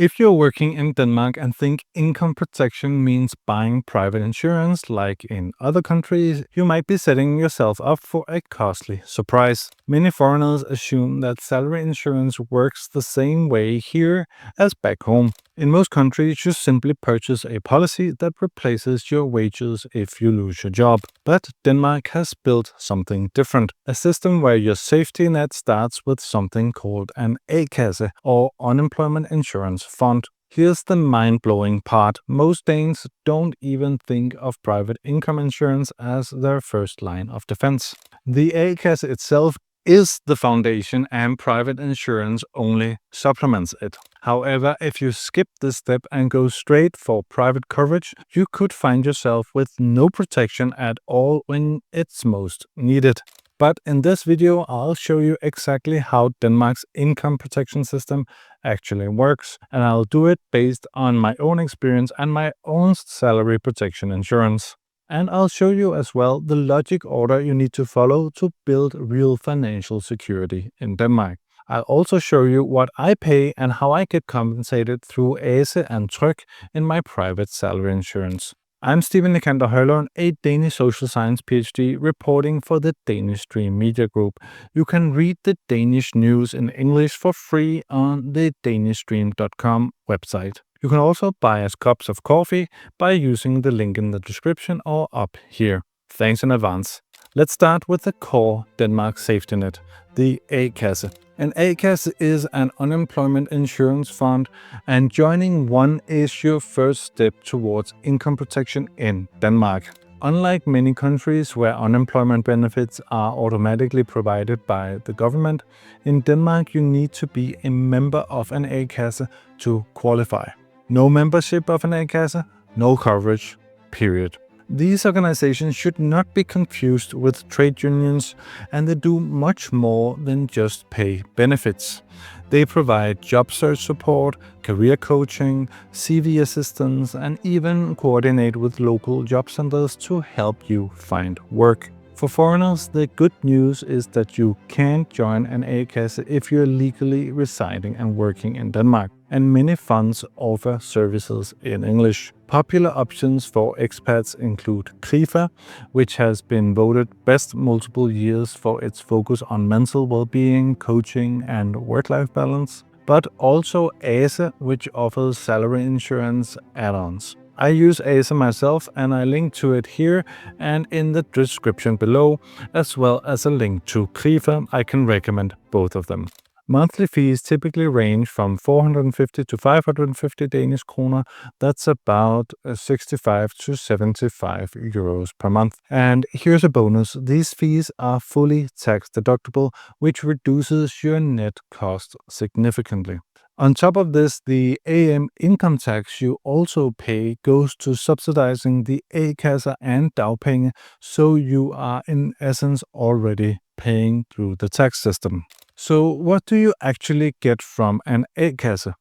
If you're working in Denmark and think income protection means buying private insurance like in other countries, you might be setting yourself up for a costly surprise. Many foreigners assume that salary insurance works the same way here as back home. In most countries, you simply purchase a policy that replaces your wages if you lose your job. But Denmark has built something different, a system where your safety net starts with something called an A-kasse, or unemployment insurance fund. Here's the mind-blowing part. Most Danes don't even think of private income insurance as their first line of defense. The A-kasse itself is the foundation, and private insurance only supplements it. However, if you skip this step and go straight for private coverage, you could find yourself with no protection at all when it's most needed. But in this video, I'll show you exactly how Denmark's income protection system actually works, and I'll do it based on my own experience and my own salary protection insurance. And I'll show you as well the logic order you need to follow to build real financial security in Denmark. I'll also show you what I pay and how I get compensated through A-kasse and Tryg in my private salary insurance. I'm Stephen Nikander Højlund, a Danish social science PhD reporting for the Danish Stream Media Group. You can read the Danish news in English for free on the danishstream.com website. You can also buy us cups of coffee by using the link in the description or up here. Thanks in advance. Let's start with the core Denmark safety net, the A-kasse. An A-kasse is an unemployment insurance fund, and joining one is your first step towards income protection in Denmark. Unlike many countries where unemployment benefits are automatically provided by the government, in Denmark you need to be a member of an A-kasse to qualify. No membership of an A-kasse, no coverage, period. These organizations should not be confused with trade unions, and they do much more than just pay benefits. They provide job search support, career coaching, CV assistance, and even coordinate with local job centers to help you find work. For foreigners, the good news is that you can join an A-kasse if you're legally residing and working in Denmark, and many funds offer services in English. Popular options for expats include KRIFA, which has been voted best multiple years for its focus on mental well-being, coaching, and work-life balance, but also A-kasse, which offers salary insurance add-ons. I use A-kasse myself, and I link to it here and in the description below, as well as a link to KRIFA. I can recommend both of them. Monthly fees typically range from 450 to 550 Danish kroner. That's about 65 to 75 euros per month. And here's a bonus. These fees are fully tax deductible, which reduces your net cost significantly. On top of this, the AM income tax you also pay goes to subsidizing the A-kasser and dagpenge, so you are in essence already paying through the tax system. So what do you actually get from an A-kasse?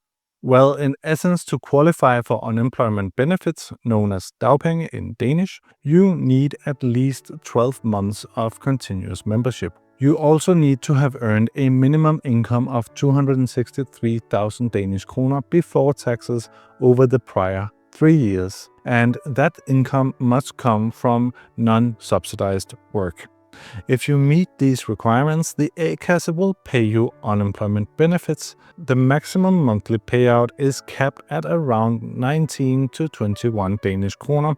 Well, in essence, to qualify for unemployment benefits, known as dagpenge in Danish, you need at least 12 months of continuous membership. You also need to have earned a minimum income of 263,000 Danish kroner before taxes over the prior 3 years. And that income must come from non-subsidized work. If you meet these requirements, the A-kasse will pay you unemployment benefits. The maximum monthly payout is capped at around 19 to 21 Danish kroner.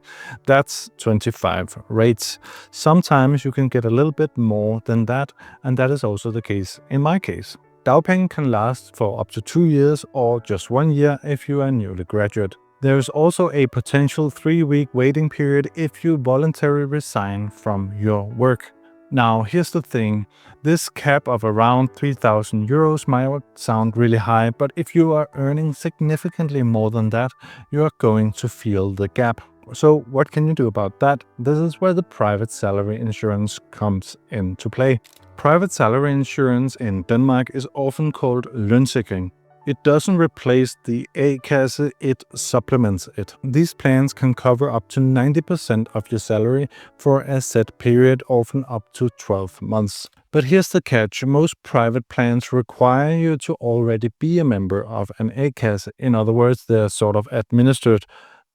That's 25 rates. Sometimes you can get a little bit more than that, and that is also the case in my case. Dagpenge can last for up to 2 years or just 1 year if you are a newly graduate. There is also a potential 3-week waiting period if you voluntarily resign from your work. Now, here's the thing. This cap of around 3,000 euros might sound really high, but if you are earning significantly more than that, you are going to feel the gap. So what can you do about that? This is where the private salary insurance comes into play. Private salary insurance in Denmark is often called lønsikring. It doesn't replace the A-Kasse, it supplements it. These plans can cover up to 90% of your salary for a set period, often up to 12 months. But here's the catch. Most private plans require you to already be a member of an A-Kasse. In other words, they're sort of administered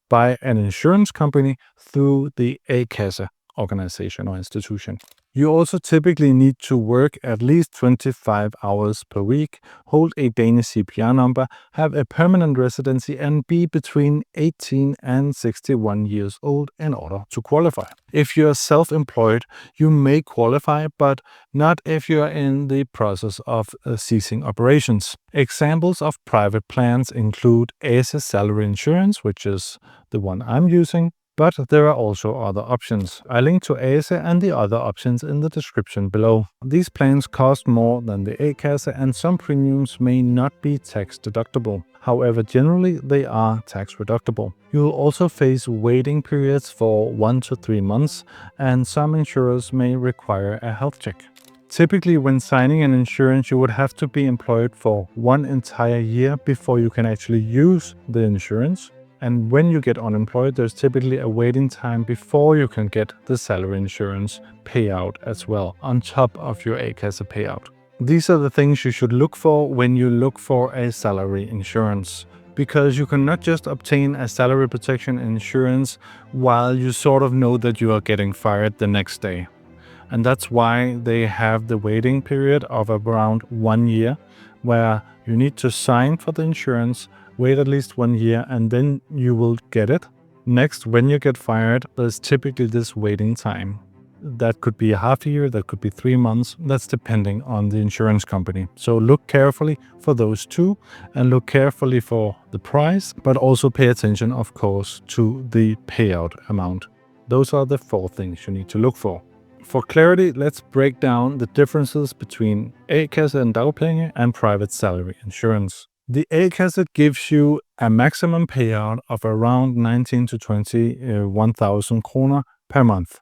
by an insurance company through the A-Kasse organization or institution. You also typically need to work at least 25 hours per week, hold a Danish CPR number, have a permanent residency, and be between 18 and 61 years old in order to qualify. If you're self-employed, you may qualify, but not if you're in the process of ceasing operations. Examples of private plans include A-kasser salary insurance, which is the one I'm using, but there are also other options. I link to A-kasser and the other options in the description below. These plans cost more than the A-kasser and some premiums may not be tax deductible. However, generally they are tax deductible. You will also face waiting periods for 1 to 3 months, and some insurers may require a health check. Typically, when signing an insurance, you would have to be employed for 1 entire year before you can actually use the insurance. And when you get unemployed, there's typically a waiting time before you can get the salary insurance payout as well, on top of your A-kasser payout. These are the things you should look for when you look for a salary insurance, because you cannot just obtain a salary protection insurance while you sort of know that you are getting fired the next day. And that's why they have the waiting period of around 1 year, where you need to sign for the insurance, wait at least 1 year, and then you will get it. Next, when you get fired, there's typically this waiting time. That could be a half a year, that could be 3 months. That's depending on the insurance company. So look carefully for those two, and look carefully for the price, but also pay attention, of course, to the payout amount. Those are the 4 things you need to look for. For clarity, let's break down the differences between A-kasser and dagpenge and private salary insurance. The A-kasser gives you a maximum payout of around 19 to 21,000 kroner per month,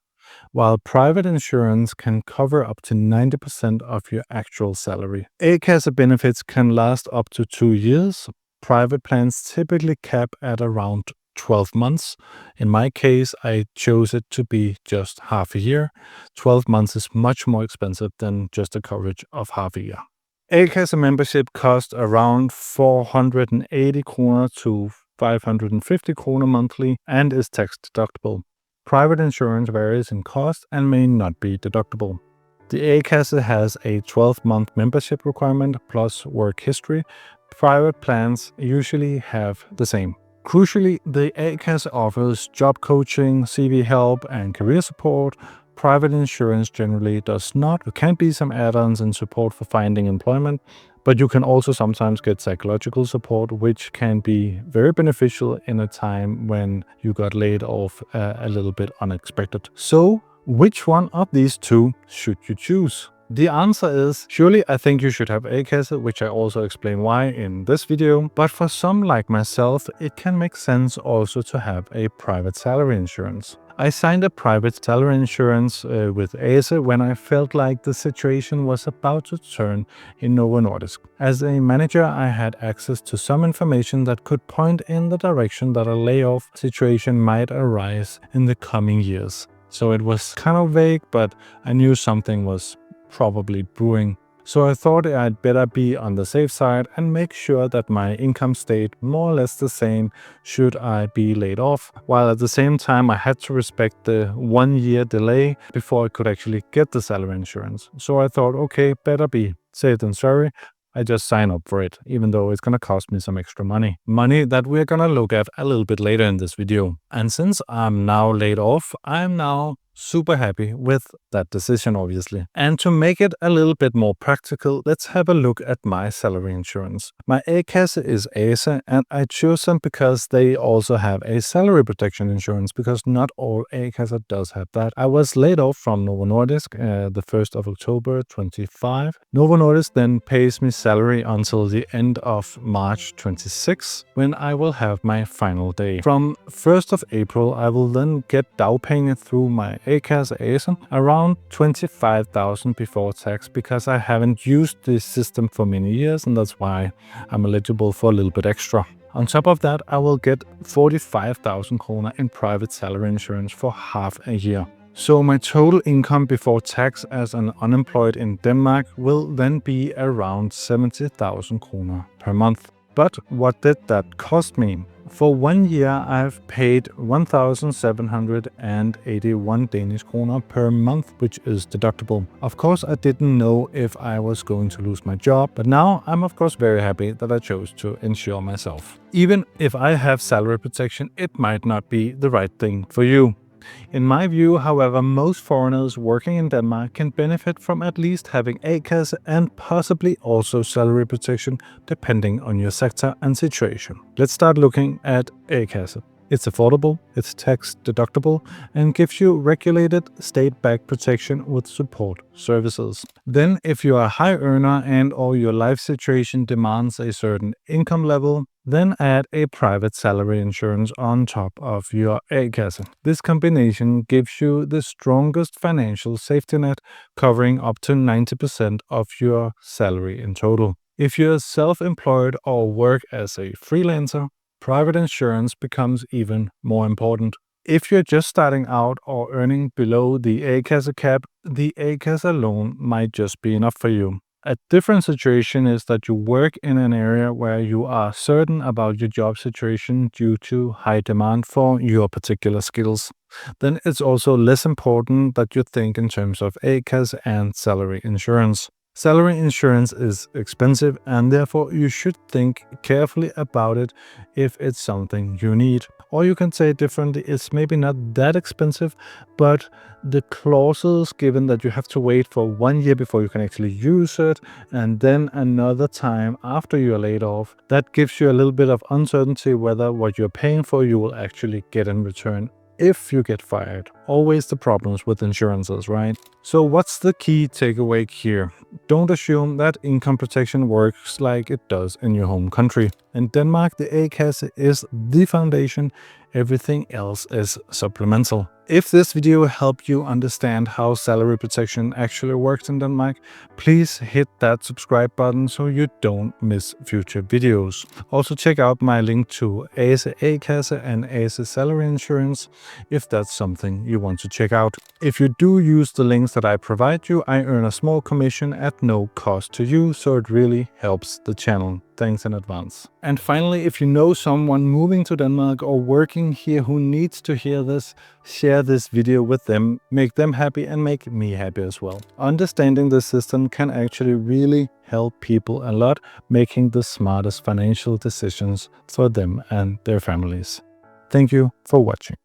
while private insurance can cover up to 90% of your actual salary. A-kasser benefits can last up to 2 years. Private plans typically cap at around 12 months. In my case, I chose it to be just half a year. 12 months is much more expensive than just a coverage of half a year. A-kasser membership costs around 480 kroner to 550 kroner monthly and is tax deductible. Private insurance varies in cost and may not be deductible. The A-kasser has a 12-month membership requirement plus work history. Private plans usually have the same. Crucially, the A-kasser offers job coaching, CV help, and career support. Private insurance generally does not. There can be some add-ons and support for finding employment, but you can also sometimes get psychological support, which can be very beneficial in a time when you got laid off a little bit unexpected. So, which one of these two should you choose? The answer is, surely I think you should have A-kasser, which I also explain why in this video, but for some like myself, it can make sense also to have a private salary insurance. I signed a private salary insurance with A-kasser when I felt like the situation was about to turn in Novo Nordisk. As a manager, I had access to some information that could point in the direction that a layoff situation might arise in the coming years. So it was kind of vague, but I knew something was probably brewing. So I thought I'd better be on the safe side and make sure that my income stayed more or less the same should I be laid off, while at the same time I had to respect the 1 year delay before I could actually get the salary insurance. So I thought, okay, better be safe than sorry. I just sign up for it, even though it's gonna cost me some extra money. Money that we're gonna look at a little bit later in this video. And since I'm now laid off, I'm now super happy with that decision, obviously. And to make it a little bit more practical, let's have a look at my salary insurance. My A-kasser is A-kasser, and I chose them because they also have a salary protection insurance, because not all A-kasser does have that. I was laid off from Novo Nordisk the 1st of October 25. Novo Nordisk then pays me salary until the end of March 26, when I will have my final day. From 1st of April, I will then get dagpenge through my A-Kasse around 25,000 before tax, because I haven't used this system for many years, and that's why I'm eligible for a little bit extra. On top of that, I will get 45,000 kroner in private salary insurance for half a year. So my total income before tax as an unemployed in Denmark will then be around 70,000 kroner per month. But what did that cost me? For 1 year, I've paid 1,781 Danish kroner per month, which is deductible. Of course, I didn't know if I was going to lose my job, but now I'm of course very happy that I chose to insure myself. Even if I have salary protection, it might not be the right thing for you. In my view, however, most foreigners working in Denmark can benefit from at least having A-kasse and possibly also salary protection, depending on your sector and situation. Let's start looking at A-kasse. It's affordable, it's tax deductible, and gives you regulated state-backed protection with support services. Then, if you are a high earner and or your life situation demands a certain income level, then add a private salary insurance on top of your A-kasse. This combination gives you the strongest financial safety net, covering up to 90% of your salary in total. If you're self-employed or work as a freelancer, private insurance becomes even more important. If you're just starting out or earning below the A-kasse cap, the A-kasse alone might just be enough for you. A different situation is that you work in an area where you are certain about your job situation due to high demand for your particular skills. Then it's also less important that you think in terms of A-kasse and salary insurance. Salary insurance is expensive, and therefore you should think carefully about it if it's something you need. Or you can say it differently, it's maybe not that expensive, but the clauses given that you have to wait for 1 year before you can actually use it, and then another time after you're laid off, that gives you a little bit of uncertainty whether what you're paying for you will actually get in return if you get fired. Always the problems with insurances, right? So what's the key takeaway here? Don't assume that income protection works like it does in your home country. In Denmark, the A-kasse is the foundation. Everything else is supplemental. If this video helped you understand how salary protection actually works in Denmark, please hit that subscribe button so you don't miss future videos. Also check out my link to ASE A-kasse and ASE salary insurance if that's something you want to check out. If you do use the links that I provide you, I earn a small commission at no cost to you, so it really helps the channel. Thanks in advance. And finally, if you know someone moving to Denmark or working here who needs to hear this, share this video with them, make them happy and make me happy as well. Understanding the system can actually really help people a lot, making the smartest financial decisions for them and their families. Thank you for watching.